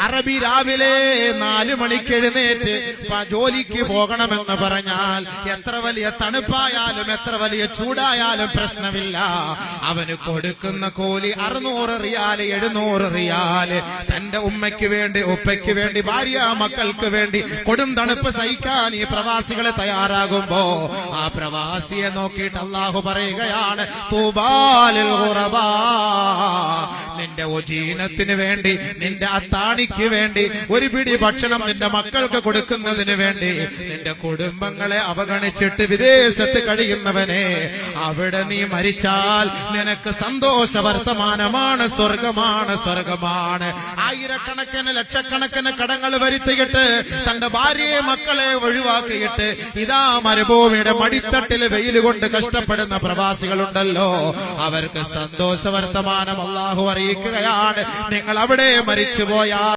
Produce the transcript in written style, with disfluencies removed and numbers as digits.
അറബി രാവിലെ 4 മണിക്ക് എഴുന്നേറ്റ് ജോലിക്ക് പോകണമെന്ന് പറഞ്ഞാൽ എത്ര വലിയ തണുപ്പായാലും എത്ര വലിയ ചൂടായാലും പ്രശ്നമില്ല. അവന് കൊടുക്കുന്ന കൂലി 600 റിയാല് 700 റിയാല്. തന്റെ ഉമ്മയ്ക്ക് വേണ്ടി ഉപ്പയ്ക്ക് വേണ്ടി ഭാര്യ മക്കൾക്ക് വേണ്ടി കൊടും തണുപ്പ് സഹിക്കാൻ ഈ പ്രവാസികളെ തയ്യാറാകുമ്പോ ആ പ്രവാസിയെ നോക്കിയിട്ട് അല്ലാഹു പറയുകയാണ്, തൂബാലിൽ ഖുറബാ, നിന്റെ ഉജീനത്തിന് വേണ്ടി നിന്റെ അത്താണിക്ക് വേണ്ടി ഒരു പിടി ഭക്ഷണം നിന്റെ മക്കൾക്ക് കൊടുക്കുന്നതിന് വേണ്ടി നിന്റെ കുടുംബങ്ങളെ അവഗണിച്ചിട്ട് വിദേശത്ത് കഴിയുന്നവനെ, അവിടെ നീ മരിച്ചാൽ നിനക്ക് സന്തോഷ വർത്തമാനമാണ്, സ്വർഗമാണ്, സ്വർഗമാണ്. ആയിരക്കണക്കിന് ലക്ഷക്കണക്കിന് കടങ്ങൾ വരുത്തിയിട്ട് തന്റെ ഭാര്യയെ മക്കളെ ഒഴിവാക്കിയിട്ട് ഇതാ മരുഭൂമിയുടെ മടിത്തട്ടിൽ വെയിൽ കൊണ്ട് കഷ്ടപ്പെടുന്ന പ്രവാസികളുണ്ടല്ലോ, അവർക്ക് സന്തോഷ വർത്തമാനം അല്ലാഹു അറിയിക്കുകയാണ്. നിങ്ങൾ അവിടെ മരിച്ചുപോയാൽ